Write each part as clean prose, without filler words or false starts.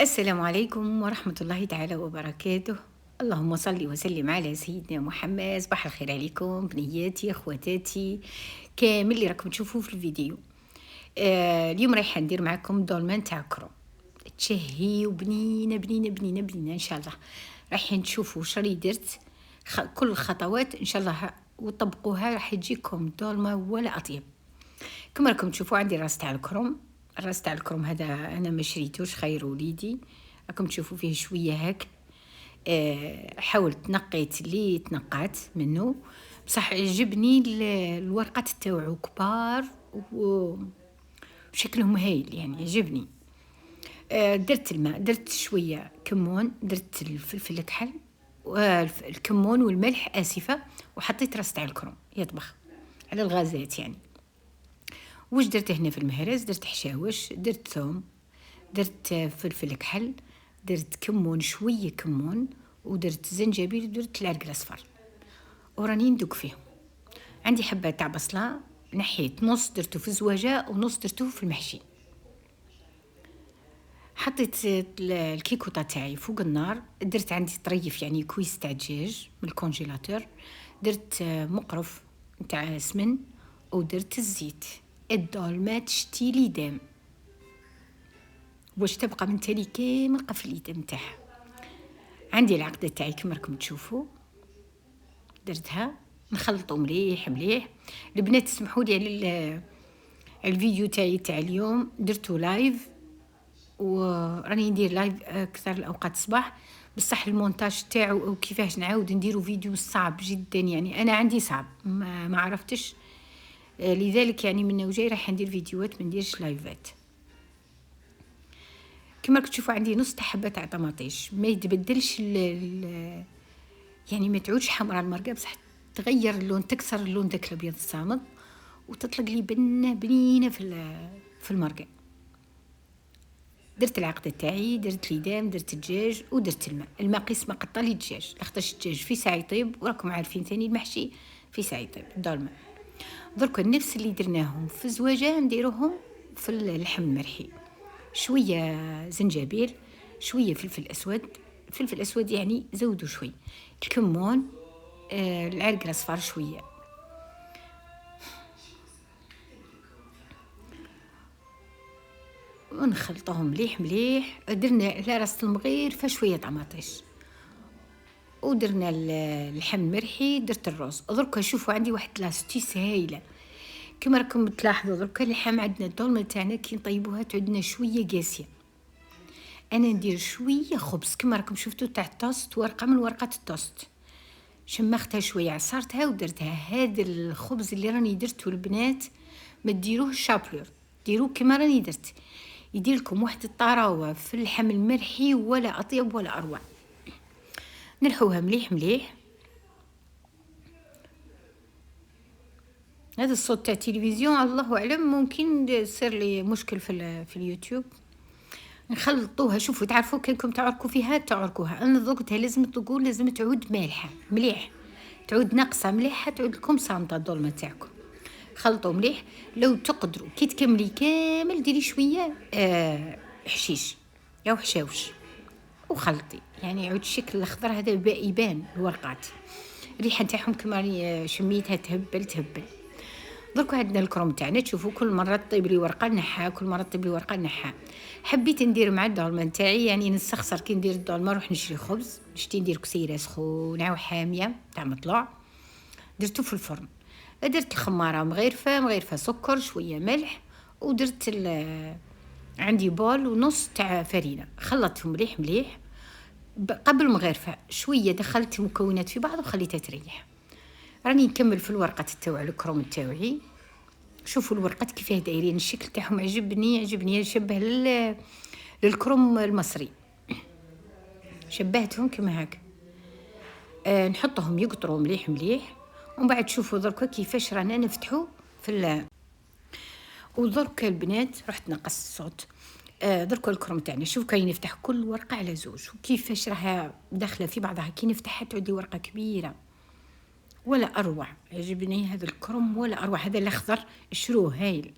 السلام عليكم ورحمة الله تعالى وبركاته. اللهم صل وسلم على سيدنا محمد. صباح الخير عليكم بنياتي اخواتاتي كامل اللي راكم تشوفوه في الفيديو. اليوم رايحة ندير معكم دولمان تاع كروم تشهي وبنينة بنينة بنينة بنينة ان شاء الله. رايحين تشوفوا واش راني درت، كل الخطوات ان شاء الله وطبقوها راح يجيكم دولمة ولا اطيب. كما راكم تشوفوا عندي الراس تاع الكروم. الراس تاع الكروم هذا انا ما شريتوش، خير وليدي. راكم تشوفوا فيه شويه هاك. حاولت نقيت اللي تنقات منه، بصح عجبني الورقات تاوعو كبار وشكلهم هايل، يعني عجبني. درت الماء، درت شويه كمون، درت الفلفل الكحل والكمون والملح اسفه، وحطيت راس تاع الكروم يطبخ على الغازات يعني. واش درت هنا في المهرز؟ درت حشاوش، درت ثوم، درت فلفل كحل، درت كمون شويه كمون، ودرت زنجبيل، ودرت العرق الاصفر، وراني ندوق فيهم. عندي حبه تاع بصله، نحيت نص درتو في الزواجه ونص درتو في المحشي. حطيت الكيكوطه تاعي فوق النار، درت عندي طريف يعني كويس تاع دجاج من الكونجيلاتور، درت مقرف تاع سمن، ودرت الزيت. الدولمات شتيلي دام واش تبقى من تالي كامل قفل اليد نتاعها. عندي العقده تاعي كما راكم تشوفوا درتها، نخلطو مليح مليح. البنات تسمحوا لي على الفيديو تاعي تاع اليوم، درتو لايف وراني ندير لايف اكثر الاوقات الصباح، بصح المونتاج تاعو او كيفاش نعاود نديرو فيديو صعب جدا، يعني انا عندي صعب ما عرفتش. لذلك يعني من وجاي راح ندير فيديوهات ما نديرش لايفات. كما راكم تشوفوا عندي نص حبه تاع طماطيش، ما يتبدلش يعني ما تعودش حمراء المرقه، بصح تغير اللون، تكسر اللون داك الابيض الصامت، وتطلق لي بنه بنينه في المرقه. درت العقده تاعي، درت ليدام، درت الدجاج، ودرت الماء قسمه قطه لي الدجاج، لاخاطش الدجاج في ساعه يطيب، وراكم عارفين ثاني المحشي في ساعه يطيب الدولمه. درك نفس اللي درناهم في الزواجه نديروهم في اللحم المرحي. شويه زنجبيل، شويه فلفل اسود، فلفل اسود يعني زودوا شوي، الكمون، العرق الاصفر شويه، ونخلطهم مليح مليح. درنا على راس المغيرفه شويه طماطيش، ودرنا اللحم المرحي، درت الرز. دركا شوفوا عندي واحد لاستيس هايله، كما راكم تلاحظوا دركا اللحم عندنا الدولمه تاعنا كي نطيبوها تعودنا شويه قاسيه. انا ندير شويه خبز كما راكم شفتوا تاع التوست، ورقه من ورقات التوست، شمختها شويه عصرتها ودرتها. هذا الخبز اللي راني درته البنات ما ديروه شابلور، ديروه كما راني درت، يدير لكم واحد الطراوه في اللحم المرحي ولا اطيب ولا اروع. نلحوها مليح مليح. هذا الصوت تاع التلفزيون الله اعلم ممكن يصير لي مشكل في اليوتيوب. نخلطوها، شوفوا تعرفوا كانكم تعركوا فيها تعركوها، انا ذقتها لازم تقول لازم تعود مالحه مليح، تعود ناقصه مليحه، تعود لكم صامته الدولمه تاعكم. خلطوا مليح. لو تقدروا كي تكملي كامل ديري شويه حشيش او حشاوش وخلطي، يعني يعود الشكل الاخضر هذا يبان الورقات، الريحه تاعهم كما راني شميتها تهبل تهبل. درك عندنا الكروم تاعنا، تشوفوا كل مره طيب لي ورقه نحا، كل مره طيب لي ورقه نحا. حبيت ندير مع الدولمه تاعي يعني نستخسر كي ندير الدولمه نروح نشري خبز، نشتي ندير كسيره سخونه وحاميه تاع مطلوع، درتو في الفرن. درت الخماره مغيرفه سكر شويه ملح، ودرت عندي بول ونص تاع فرينه، خلطتهم مليح مليح قبل مغيرفه شويه، دخلت المكونات في بعض وخليتها تريح. راني نكمل في الورقه تاع الكروم تاوعي. شوفوا الورقات كيفاه دايرين، الشكل تاعهم عجبني يشبه للكروم المصري، شبهتهم كما هكا. نحطهم يقطروا مليح مليح، ومن بعد شوفوا دركا كيفاش رانا نفتحوا في ودركا البنات رحت نقص الصوت. دركا الكروم تاعنا شوف كاين نفتح كل ورقه على زوج، وكيفاش راها داخله في بعضها، كي نفتحها تعود لي ورقه كبيره ولا اروع. عجبني هذا الكروم ولا اروع، هذا الاخضر شروه هايل.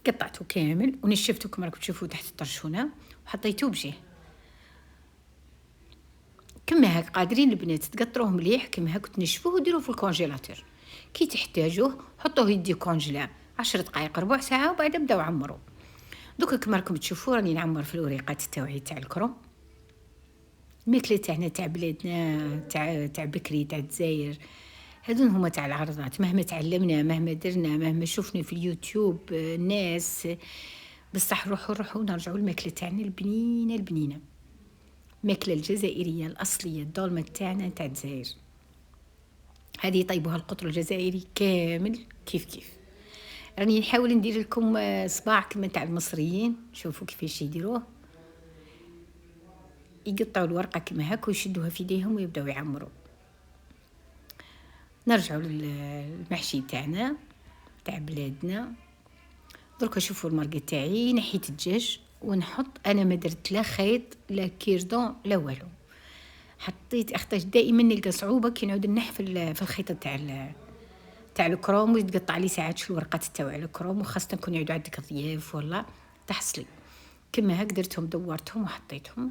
قطعته كامل ونشفته كما راكم تشوفوا تحت الطرشونه وحطيتوه بجيه. كما هاك قادرين البنات تقطروه مليح كما هاك تنشفوه وديروه في الكونجيلاتور. كي تحتاجوه حطوه يدي كونجلا 10 دقائق ربع ساعه وبعد بداو عمروا. دوكا كما راكم تشوفوا راني نعمر في الوريقات تاعي تاع الكروم. الماكله تاعنا تاع بلادنا تاع بكري تاع الجزائر، هذون هما تاع العرضات. مهما تعلمنا مهما درنا مهما شفنا في اليوتيوب الناس، بصح روحوا نرجعوا الماكله تاعنا البنينه الماكله الجزائريه الاصليه الدولمه تاعنا تاع الجزائر. هذه يطيبوها القطر الجزائري كامل كيف راني نحاول ندير لكم صباع كما تاع المصريين. شوفوا كيفاش يديروه، يقطعوا الورقه كما هكا ويشدوها في يديهم ويبداو يعمروا. نرجعوا للمحشي تاعنا تاع بلادنا. دركا شوفوا المرقه تاعي، نحيت الدجاج ونحط، انا ما درت لا خيط لا كيردون لا والو، حطيت اختاج دائما نلقى صعوبه كي نعود نحفل في الخيط تاع الكروم ويتقطع لي ساعات شو الورقات تاع الكروم، وخاصه كون يعودوا عندك ضياف ولا تحصلي. كما هاك درتهم دورتهم وحطيتهم.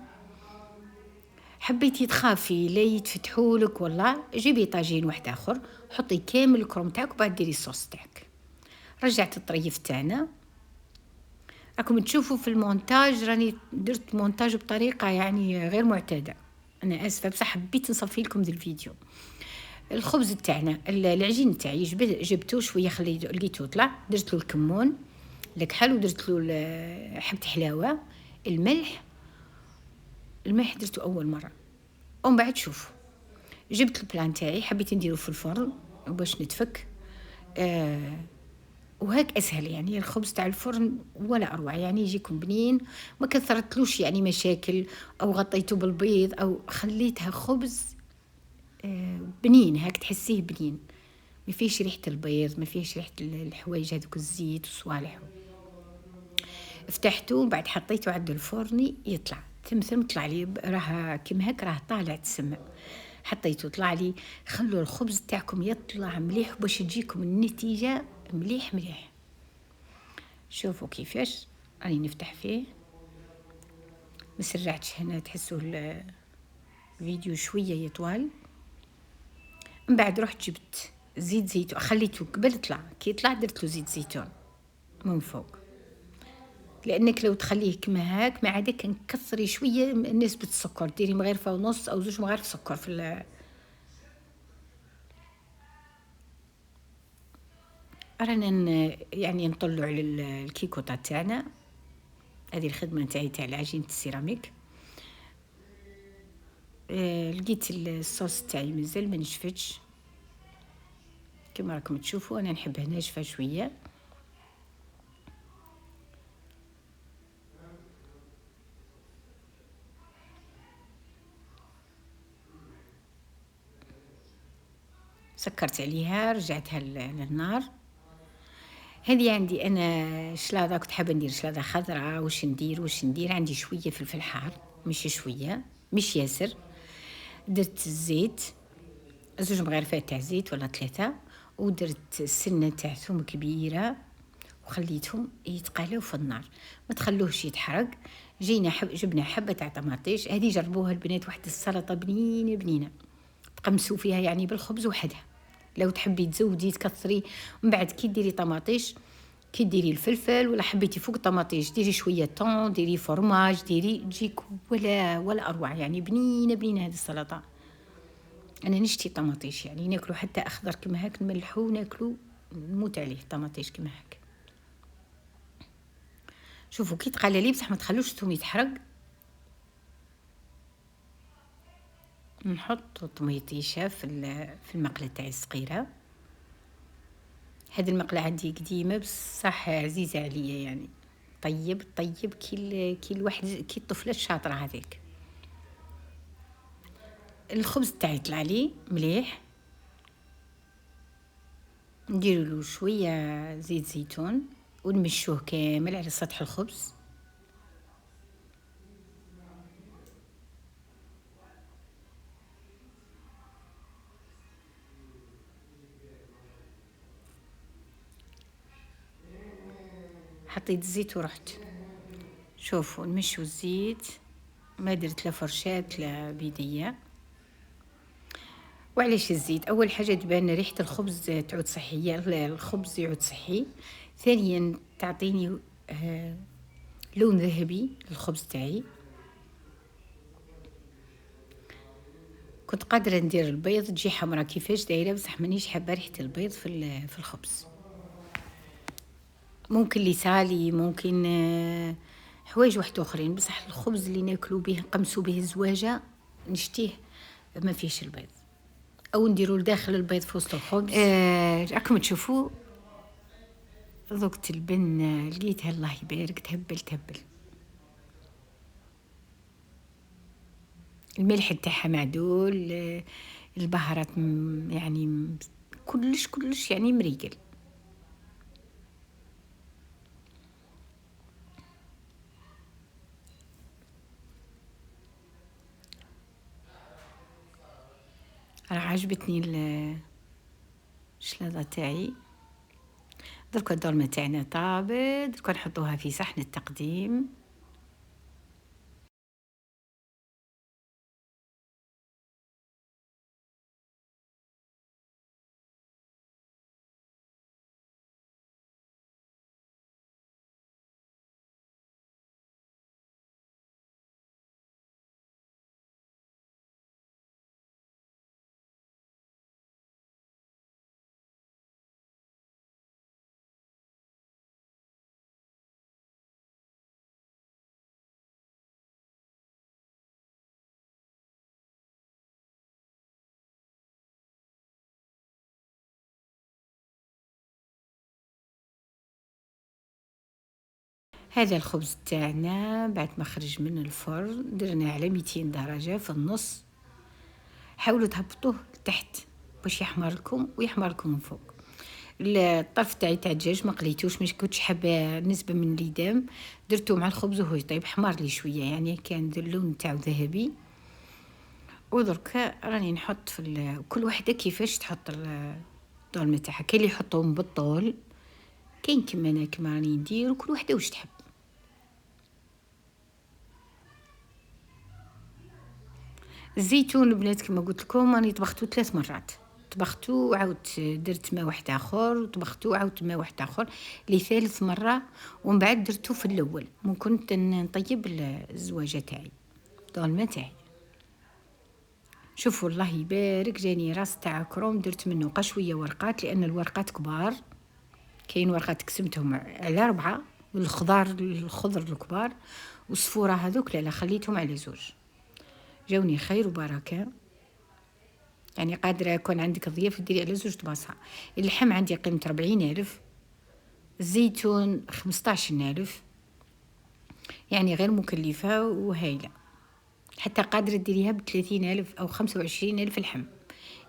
حبيتي تخافي لا يتفتحوا لك ولا جيبي طاجين واحد اخر حطي كامل الكروم تاعك وبعد ديري الصوص تاعك. رجعت الطريف تاعنا، راكم تشوفوا في المونتاج راني درت مونتاج بطريقه يعني غير معتاده، انا اسفه بصح حبيت نصفي لكم ذا الفيديو. الخبز تاعنا العجين تاعي جبته شويه لقيته طلع، درت له الكمون الكحل ودرت له حبه حلاوه، الملح درته اول مره. ومن بعد شوفوا جبت البلان تاعي حبيت نديره في الفرن باش نتفك. وهاك اسهل يعني الخبز تاع الفرن ولا اروع، يعني يجيكم بنين ما كثرتلوش يعني مشاكل او غطيته بالبيض او خليتها خبز بنين هاك تحسيه بنين، ما فيش ريحه البيض ما فيش ريحه الحوايج هذوك الزيت وصوالح. فتحته بعد حطيته عند الفرن يطلع ثم طلع لي راه كيما هاك راه طالع تسمى. حطيته طلع لي. خلوا الخبز تاعكم يطلع مليح باش تجيكم النتيجه مليح. شوفوا كيفاش راني نفتح فيه، ما سرعتش هنا تحسوا الفيديو شويه يطول. من بعد رحت جبت زيت زيتون، خليته قبل طلع كي طلع درت له زيت زيتون من فوق، لانك لو تخليه كما هاك ما عادك نكثري شويه نسبه السكر، ديري مغرفه ونص او 2 مغارف سكر في رانا يعني نطلعوا على الكيكوطه تاعنا. هذه الخدمه تاعي تاع العجينه السيراميك. لقيت الصوص تاعي مازال ما نشفتش كما راكم تشوفوا، انا نحبها ناشفه شويه. سكرت عليها رجعتها للنار. هذه عندي انا شلاضه، كنت حابه ندير شلاضه خضراء. واش ندير عندي شويه فلفل حار، مش شويه مش ياسر. درت الزيت 2 مغرفات تاع زيت ولا 3، ودرت سنه تاع ثوم كبيره وخليتهم يتقلاو في النار، ما تخلوهش يتحرق. جبنا حبه تاع طماطيش، هذه جربوها البنات واحد السلطه بنينه تقمسوا فيها يعني بالخبز وحدها. لو تحبي تزودي تكثري. من بعد كي ديري طماطيش كي ديري الفلفل ولا حبيتي فوق الطماطيش ديري شويه طون، ديري فرماج، ديري تجيك ولا اروع يعني بنينه هذه السلطه. انا نشتي طماطيش يعني ناكلو حتى اخضر كما هاك نملحو ناكلو نموت عليه طماطيش كما هاك. شوفوا كي تقلى لي بصح ما تخلوش الثوم يتحرق. نحط طميطيشه في المقله تاعي الصغيره. هذه المقله عندي قديمه بصح عزيزه عليا يعني طيب كي الواحد كي الطفله الشاطره هذيك. الخبز تاعي طلع لي مليح، نديروا له شويه زيت زيتون ونمشوه كامل على سطح الخبز. حطيت الزيت ورحت. شوفوا نمشوا الزيت، ما درت لا فرشات لا بيدية. وعلاش الزيت؟ اول حاجه تبان ريحه الخبز تعود صحيه، الخبز يعود صحي. ثانيا تعطيني لون ذهبي للخبز تاعي. كنت قادره ندير البيض تجي حمرا كيفاش دايره، بصح مانيش حابه ريحه البيض في الخبز. ممكن لسالي، ممكن حوايج واحد اخرين، بصح الخبز اللي ناكلو به نقمسو به الزواجه نشتيه ما فيهش البيض، او نديرو لداخل البيض في وسط الخبز. راكم تشوفوا ذقت البن، لقيتها الله يبارك تهبل. الملح تاعها معدول، البهارات يعني كلش يعني مريقل. راه عجبتني الشلاضه تاعي. دركا الدولمه تاعنا طابت، دركا نحطوها في صحن التقديم. هذا الخبز تاعنا بعد ما خرج من الفرن درنا على 200 درجة في النص. حاولوا تهبطوه تحت باش يحمر لكم ويحمر لكم من فوق. الطرف تاعي تاع الدجاج ما قليتوش، مش كنتش حابه نسبه من الليدام، درتو مع الخبز وهو يطيب، حمر لي شويه يعني كان اللون تاعو ذهبي. ودرك راني نحط في كل وحده كيفاش تحط الدولمه تاعها. كاين اللي يحطهم بالطول، كاين كما انا كما راني ندير، وكل وحده واش تحب. الزيتون البنات كما قلت لكم راني طبختو 3 مرات، طبختو وعاودت درت ماء واحد اخر، وطبختو وعاودت ماء واحد اخر لثالث مره، ومن بعد درتو في الاول. ممكن نطيب الزواجه تاعي الدولمه تاعي. شوفوا الله يبارك، جاني راس تاع كروم درت منه قشويه ورقات، لان الورقات كبار. كاين ورقات قسمتهم على 4، الخضر الكبار، والصفوره هذوك لا خليتهم على 2. جاوني خير وبركه. يعني قادرة يكون عندك ضياف ديري على 2 بلاصة. اللحم عندي قيمة 40,000، الزيتون 15,000، يعني غير مكلفة وهايلة. حتى قادرة ديريها ب30,000 أو 25,000 اللحم،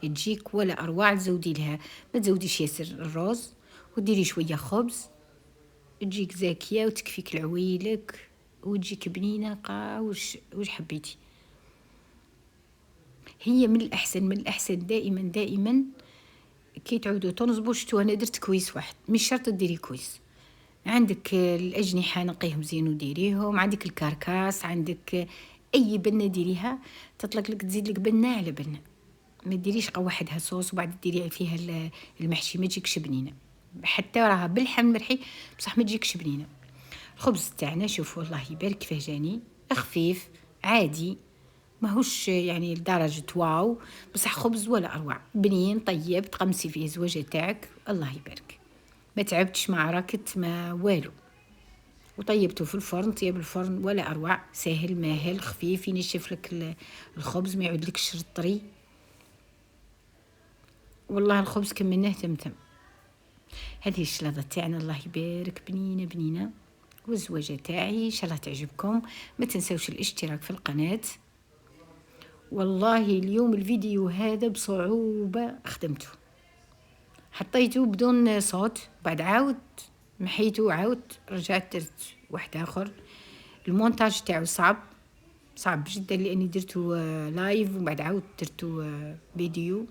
تجيك ولا أروع. تزودي لها، ما تزوديش ياسر الروز، وديري شوية خبز، تجيك زاكية وتكفيك العويلك، وتجيك بنينة وش حبيتي. هي من الأحسن دائما كي تعودوا تنصبوا. شتو انا درت كويس واحد، مش شرط ديري كويس. عندك الأجنحة نقيهم زين وديريهم، عندك الكركاس، عندك أي بنة ديريها تطلق لك، تزيد لك بنة على بنة. ما ديريش وحدها صوص وبعد ديري فيها المحشي، ما تجيكش بنينة. حتى راها بالحم مرحي بصح ما تجيكش بنينة. الخبز تاعنا شوفوا الله يبارك كيفاه جاني، خفيف عادي، ماهوش يعني لدرجة واو، بصح خبز ولا أروع، بنين طيب، تقمسي فيه زواجة تاعك الله يبارك. ما تعبتش مع راكت ما والو، وطيبته في الفرن، طيب الفرن ولا أروع، سهل ماهل خفيف، ينشف لك الخبز، ما يعود لكش الطري. والله الخبز كملناه تمتم. هذه الشلاضة تاعنا الله يبارك، بنينة. والزواجة تاعي ان شاء الله تعجبكم. ما تنسوش الاشتراك في القناة. والله اليوم الفيديو هذا بصعوبة خدمته، حطيته بدون صوت، بعد عاود محيته، عاود رجعت درت واحد اخر. المونتاج تاعو صعب جدا، لاني درته لايف وبعد عاود درته فيديو.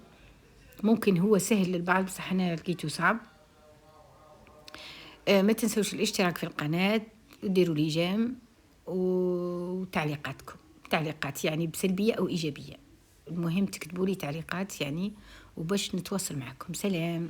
ممكن هو سهل للبعض بصح انا لقيته صعب. ما تنسوش الاشتراك في القناة، وديروا لي جيم، وتعليقاتكم، تعليقات يعني بسلبية أو إيجابية، المهم تكتبوا لي تعليقات يعني، وباش نتواصل معكم. سلام.